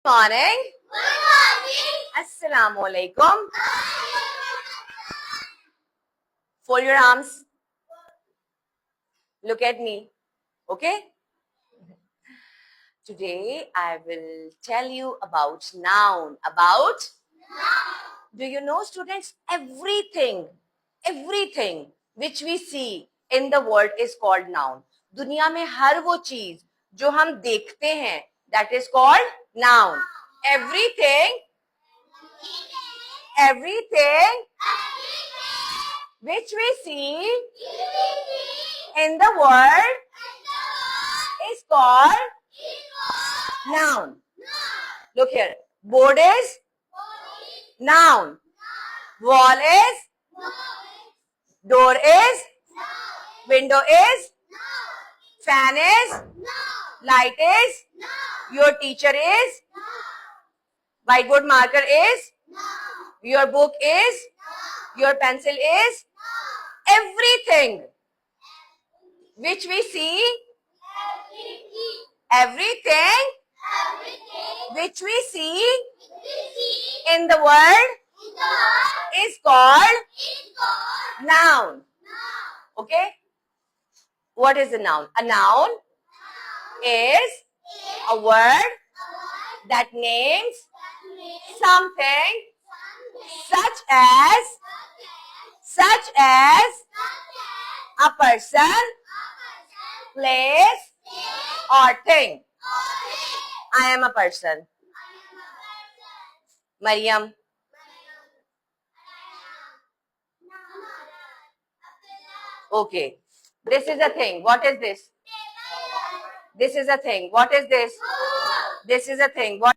morning. Good morning. Assalamu alaikum. Fold your arms. Look at me. Okay? Today I will tell you about noun. About? Do you know, students, everything which we see in the world is called noun. दुनिया में हर वो चीज जो हम देखते हैं, that is called noun. Everything which we see in the world is called noun. Look here. Board is noun. Wall is, door is, window is, fan is, light is, your teacher is, whiteboard marker is, your book is, your pencil is, everything which we see, everything which we see in the world is called noun. Okay? What is a noun? A noun is a word that names something such as a person, place, or thing. I am a person. Mariam. Okay. This is a thing. What is this? This is a thing. What is this? This is a thing. What?